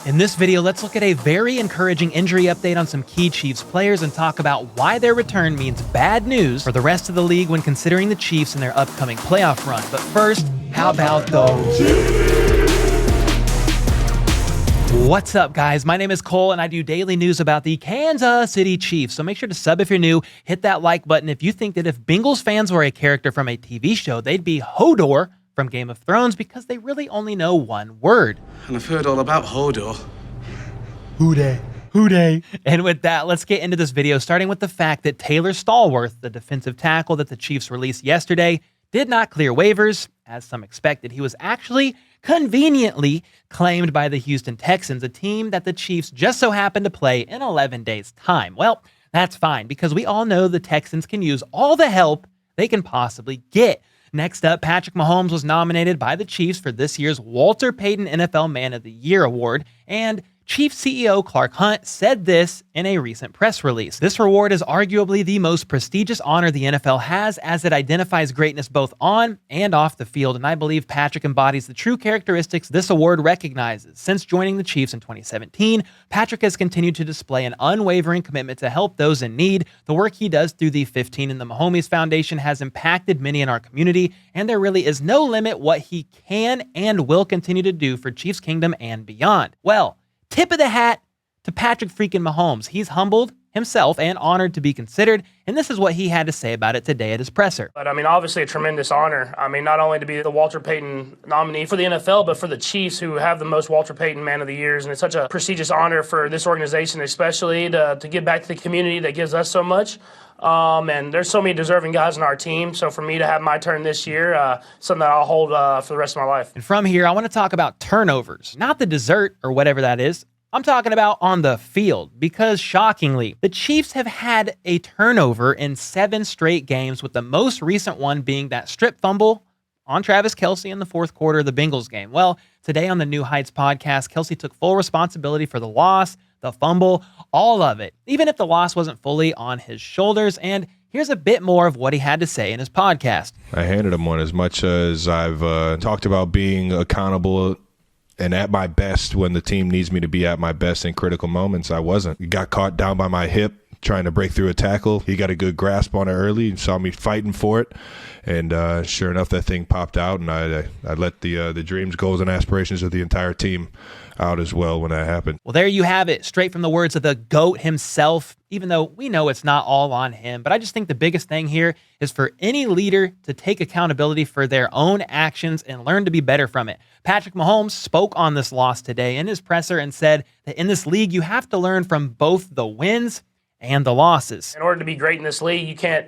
In this video, let's look at a very encouraging injury update on some key Chiefs players and talk about why their return means bad news for the rest of the league when considering the Chiefs in their upcoming playoff run. But first, how about those? What's up, guys? My name is Cole, and I do daily news about the Kansas City Chiefs. So make sure to sub if you're new, hit that like button if you think that if Bengals fans were a character from a TV show, they'd be Hodor from Game of Thrones, because they really only know one word. And I've heard all about Hodor. Hooday. Hooday. And with that, let's get into this video, starting with the fact that Taylor Stallworth, the defensive tackle that the Chiefs released yesterday, did not clear waivers, as some expected. He was actually conveniently claimed by the Houston Texans, a team that the Chiefs just so happened to play in 11 days' time. Well, that's fine, because we all know the Texans can use all the help they can possibly get. Next up, Patrick Mahomes was nominated by the Chiefs for this year's Walter Payton NFL Man of the Year award, and Chiefs CEO Clark Hunt said this in a recent press release. This award is arguably the most prestigious honor the NFL has, as it identifies greatness both on and off the field, and I believe Patrick embodies the true characteristics this award recognizes. Since joining the Chiefs in 2017, Patrick has continued to display an unwavering commitment to help those in need. The work he does through the 15 and the Mahomes Foundation has impacted many in our community, and there really is no limit what he can and will continue to do for Chiefs Kingdom and beyond. Well, tip of the hat to Patrick freaking Mahomes. He's humbled himself and honored to be considered, and this is what he had to say about it today at his presser. But, obviously a tremendous honor. Not only to be the Walter Payton nominee for the NFL, but for the Chiefs, who have the most Walter Payton Man of the Years, and it's such a prestigious honor for this organization, especially to give back to the community that gives us so much. And there's so many deserving guys on our team, so for me to have my turn this year, something that I'll hold for the rest of my life. And from here, I want to talk about turnovers, not the dessert or whatever that is. I'm talking about on the field, because shockingly, the Chiefs have had a turnover in 7 straight games, with the most recent one being that strip fumble on Travis Kelce in the fourth quarter of the Bengals game. Well, today on the New Heights podcast, Kelce took full responsibility for the loss, the fumble, all of it, even if the loss wasn't fully on his shoulders. And here's a bit more of what he had to say in his podcast. I handed him one. As much as I've talked about being accountable and at my best when the team needs me to be at my best in critical moments, I wasn't. He got caught down by my hip trying to break through a tackle. He got a good grasp on it early and saw me fighting for it. And sure enough, that thing popped out, and I let the dreams, goals, and aspirations of the entire team out as well when that happened. Well, there you have it, straight from the words of the GOAT himself, even though we know it's not all on him. But I just think the biggest thing here is for any leader to take accountability for their own actions and learn to be better from it. Patrick Mahomes spoke on this loss today in his presser and said that in this league, you have to learn from both the wins and the losses. In order to be great in this league, you can't.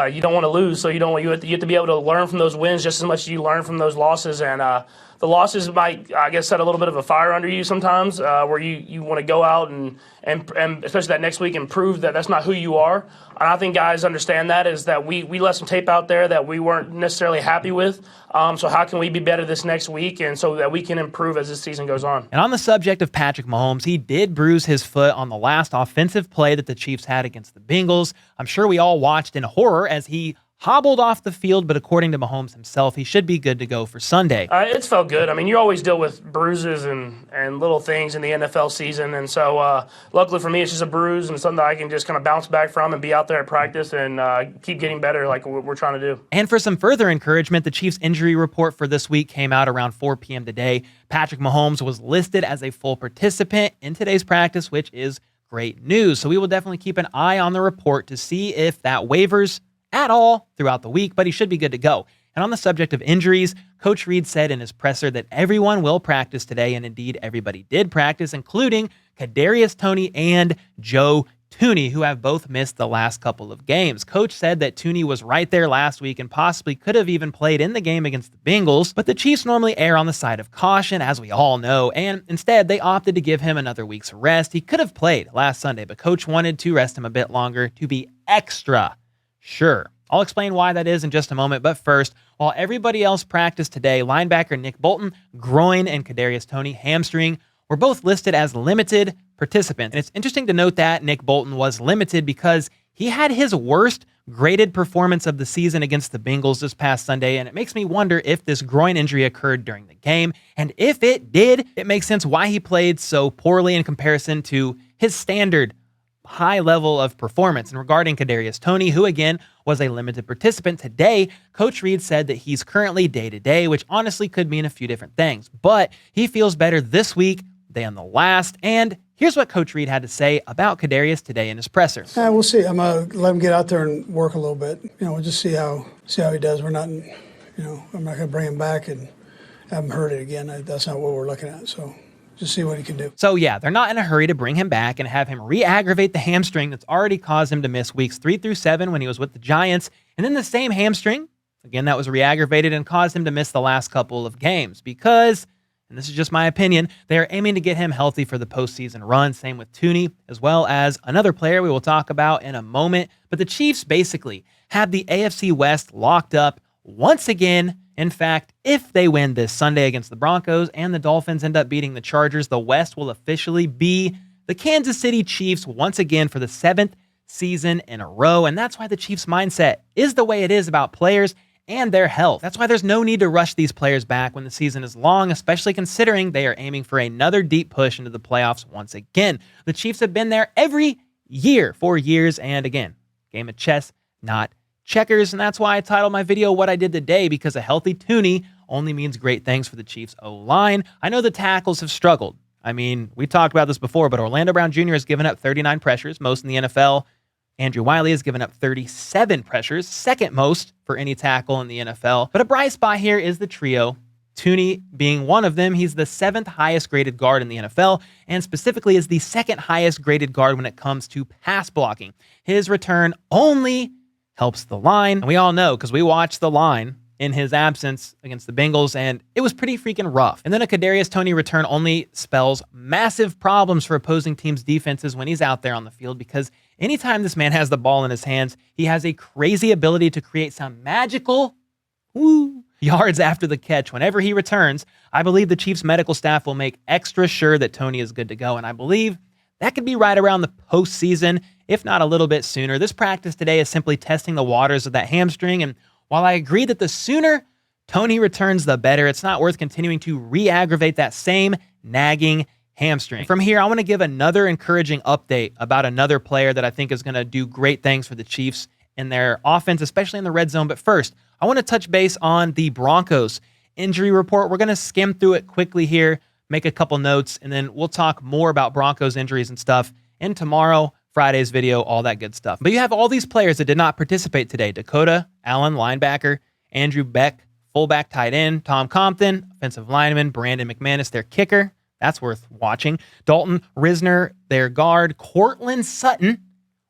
You don't want to lose, so you have to be able to learn from those wins just as much as you learn from those losses. And the losses might, I guess, set a little bit of a fire under you sometimes, where you want to go out and especially that next week and prove that that's not who you are. And I think guys understand that, is that we left some tape out there that we weren't necessarily happy with. So how can we be better this next week, and so that we can improve as this season goes on? And on the subject of Patrick Mahomes, he did bruise his foot on the last offensive play that the Chiefs had against the Bengals. I'm sure we all watched in horror as he hobbled off the field, but according to Mahomes himself, he should be good to go for Sunday. It's felt good. You always deal with bruises and little things in the NFL season, and so luckily for me, it's just a bruise and something that I can just kind of bounce back from and be out there at practice and keep getting better like we're trying to do. And for some further encouragement, the Chiefs injury report for this week came out around 4 p.m. today. Patrick Mahomes was listed as a full participant in today's practice, which is great news. So we will definitely keep an eye on the report to see if that waivers at all throughout the week, but he should be good to go. And on the subject of injuries, Coach Reid said in his presser that everyone will practice today, and indeed everybody did practice, including Kadarius Toney and Joe Toney, who have both missed the last couple of games. Coach said that Toney was right there last week and possibly could have even played in the game against the Bengals, but the Chiefs normally err on the side of caution, as we all know, and instead they opted to give him another week's rest. He could have played last Sunday, but Coach wanted to rest him a bit longer to be extra sure. I'll explain why that is in just a moment, but first, while everybody else practiced today, linebacker Nick Bolton, groin, and Kadarius Toney, hamstring, were both listed as limited participants. And it's interesting to note that Nick Bolton was limited because he He had his worst graded performance of the season against the Bengals this past Sunday, and it makes me wonder if this groin injury occurred during the game. And if it did, it makes sense why he played so poorly in comparison to his standard high level of performance. And regarding Kadarius Toney, who again was a limited participant today, Coach Reid said that he's currently day-to-day, which honestly could mean a few different things. But he feels better this week than the last. And here's what Coach Reid had to say about Kadarius today in his presser. We'll see. I'm going to let him get out there and work a little bit. We'll just see how he does. We're not, I'm not going to bring him back and have him hurt it again. That's not what we're looking at. So just see what he can do. So yeah, they're not in a hurry to bring him back and have him re-aggravate the hamstring that's already caused him to miss weeks 3 through 7 when he was with the Giants. And then the same hamstring, again, that was re-aggravated and caused him to miss the last couple of games because, and this is just my opinion, they are aiming to get him healthy for the postseason run. Same with Thuney, as well as another player we will talk about in a moment. But the Chiefs basically have the AFC West locked up once again. In fact, if they win this Sunday against the Broncos and the Dolphins end up beating the Chargers, the West will officially be the Kansas City Chiefs once again for the 7th season in a row. And that's why the Chiefs' mindset is the way it is about players and their health. That's why there's no need to rush these players back when the season is long, especially considering they are aiming for another deep push into the playoffs once again. The Chiefs have been there every year for years, and again, game of chess, not checkers. And that's why I titled my video What I Did Today, because a healthy Thuney only means great things for the Chiefs O-line. I know the tackles have struggled. I mean, we talked about this before, but Orlando Brown Jr. has given up 39 pressures, most in the NFL. Andrew Wiley has given up 37 pressures, second most for any tackle in the NFL. But a bright spot here is the trio, Thuney being one of them. He's the 7th highest graded guard in the NFL, and specifically is the 2nd highest graded guard when it comes to pass blocking. His return only helps the line. And we all know, because we watched the line in his absence against the Bengals, and it was pretty freaking rough. And then a Kadarius Toney return only spells massive problems for opposing teams' defenses when he's out there on the field, because anytime this man has the ball in his hands, he has a crazy ability to create some magical yards after the catch. Whenever he returns, I believe the Chiefs medical staff will make extra sure that Toney is good to go, and I believe that could be right around the postseason, if not a little bit sooner. This practice today is simply testing the waters of that hamstring, and while I agree that the sooner Toney returns, the better, it's not worth continuing to re-aggravate that same nagging hamstring. From here, I want to give another encouraging update about another player that I think is going to do great things for the Chiefs in their offense, especially in the red zone. But first, I want to touch base on the Broncos injury report. We're going to skim through it quickly here, make a couple notes, and then we'll talk more about Broncos injuries and stuff in tomorrow, Friday's video, all that good stuff. But you have all these players that did not participate today. Dakota Allen, linebacker, Andrew Beck, fullback tight end, Tom Compton, offensive lineman, Brandon McManus, their kicker. That's worth watching. Dalton Risner, their guard, Cortland Sutton,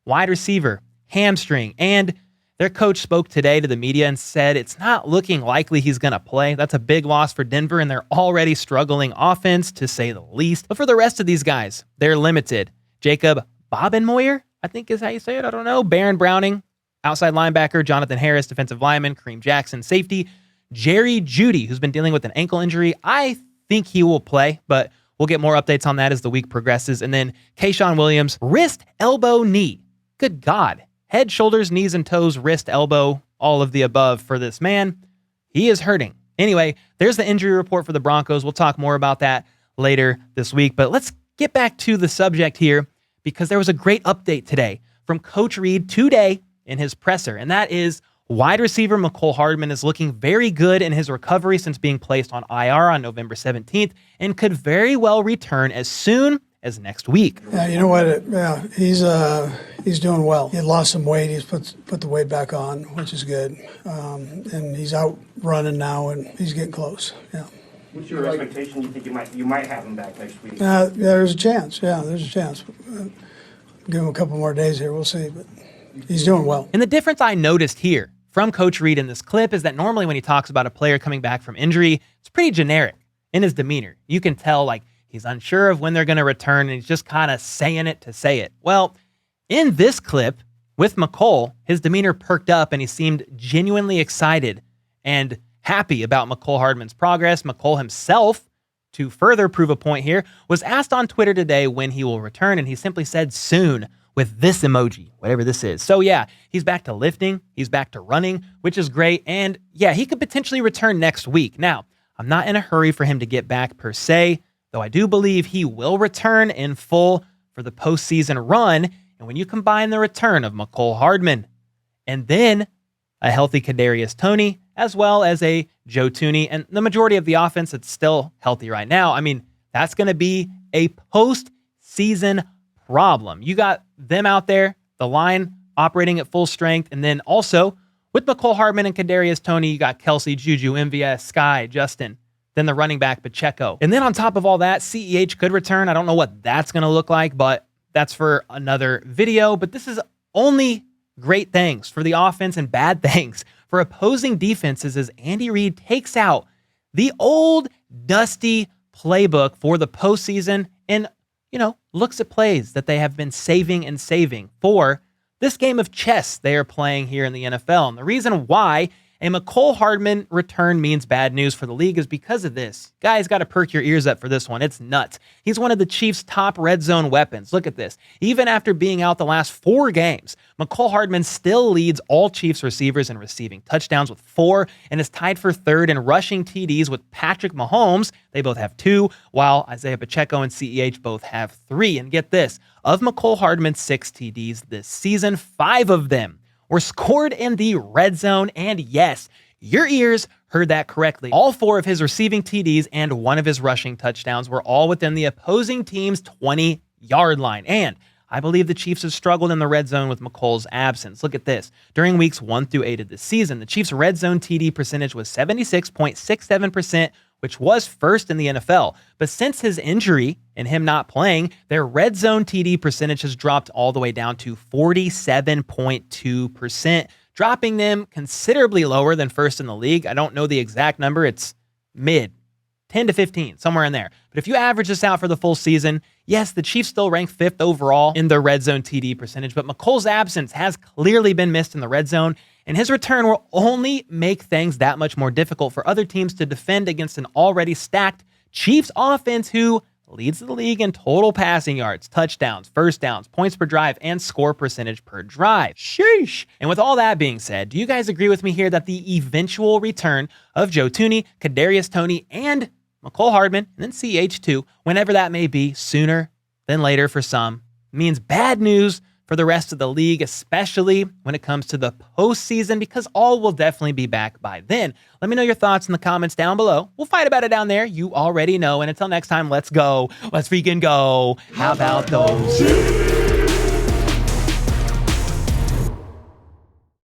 wide receiver, hamstring. And their coach spoke today to the media and said it's not looking likely he's going to play. That's a big loss for Denver, and they're already struggling offense, to say the least. But for the rest of these guys, they're limited. Jacob Bobenmoyer, I think is how you say it. I don't know. Baron Browning, outside linebacker. Jonathan Harris, defensive lineman. Kareem Jackson, safety. Jerry Jeudy, who's been dealing with an ankle injury. I think he will play, but we'll get more updates on that as the week progresses. And then Kayshawn Williams, wrist, elbow, knee. Good God. Head, shoulders, knees, and toes, wrist, elbow, all of the above for this man. He is hurting. Anyway, there's the injury report for the Broncos. We'll talk more about that later this week. But let's get back to the subject here, because there was a great update today from Coach Reid today in his presser, and that is wide receiver Mecole Hardman is looking very good in his recovery since being placed on IR on November 17th and could very well return as soon as next week. Yeah, you know what? He's doing well. He had lost some weight. He's put the weight back on, which is good. And he's out running now, and he's getting close. Yeah. What's your expectation? You think you might have him back next week? Yeah, there's a chance. Yeah, there's a chance. Give him a couple more days here. We'll see. But he's doing well. And the difference I noticed here from Coach Reid in this clip is that normally when he talks about a player coming back from injury, it's pretty generic in his demeanor. You can tell like he's unsure of when they're going to return, and he's just kind of saying it to say it. Well, in this clip with Mecole, his demeanor perked up and he seemed genuinely excited and happy about Mecole Hardman's progress. Mecole himself, to further prove a point here, was asked on Twitter today when he will return, and he simply said soon, with this emoji, whatever this is. So yeah, he's back to lifting, he's back to running, which is great. And yeah, he could potentially return next week. Now, I'm not in a hurry for him to get back per se, though I do believe he will return in full for the postseason run. And when you combine the return of Mecole Hardman and then a healthy Kadarius Toney, as well as a Joe Thuney, and the majority of the offense that's still healthy right now, I mean, that's going to be a postseason problem. You got them out there, the line operating at full strength, and then also with Mecole Hardman and Kadarius Toney, you got Kelsey, Juju, MVS, Sky, Justin, then the running back Pacheco. And then on top of all that, CEH could return. I don't know what that's going to look like, but that's for another video. But this is only great things for the offense and bad things for opposing defenses as Andy Reid takes out the old dusty playbook for the postseason and, looks at plays that they have been saving for this game of chess they are playing here in the NFL. And the reason why a Mecole Hardman return means bad news for the league is because of this. Guys, got to perk your ears up for this one. It's nuts. He's one of the Chiefs' top red zone weapons. Look at this. Even after being out the last 4 games, Mecole Hardman still leads all Chiefs receivers in receiving touchdowns with 4 and is tied for 3rd in rushing TDs with Patrick Mahomes. They both have 2, while Isaiah Pacheco and CEH both have 3. And get this, of Mecole Hardman's 6 TDs this season, 5 of them were scored in the red zone. And yes, your ears heard that correctly. All 4 of his receiving TDs and 1 of his rushing touchdowns were all within the opposing team's 20-yard line. And I believe the Chiefs have struggled in the red zone with Mecole's absence. Look at this. During weeks 1 through 8 of this season, the Chiefs' red zone TD percentage was 76.67%, which was first in the NFL. But since his injury and him not playing, their red zone TD percentage has dropped all the way down to 47.2%, dropping them considerably lower than first in the league. I don't know the exact number. It's mid, 10 to 15, somewhere in there. But if you average this out for the full season, yes, the Chiefs still rank 5th overall in their red zone TD percentage, but Mecole's absence has clearly been missed in the red zone, and his return will only make things that much more difficult for other teams to defend against an already stacked Chiefs offense who leads the league in total passing yards, touchdowns, first downs, points per drive, and score percentage per drive. Sheesh. And with all that being said, do you guys agree with me here that the eventual return of Joe Thuney, Kadarius Toney, and Mecole Hardman, and then CH2, whenever that may be, sooner than later for some, means bad news for the rest of the league, especially when it comes to the postseason, because all will definitely be back by then. Let me know your thoughts in the comments down below. We'll fight about it down there. You already know. And until next time, let's go. Let's freaking go. How about those?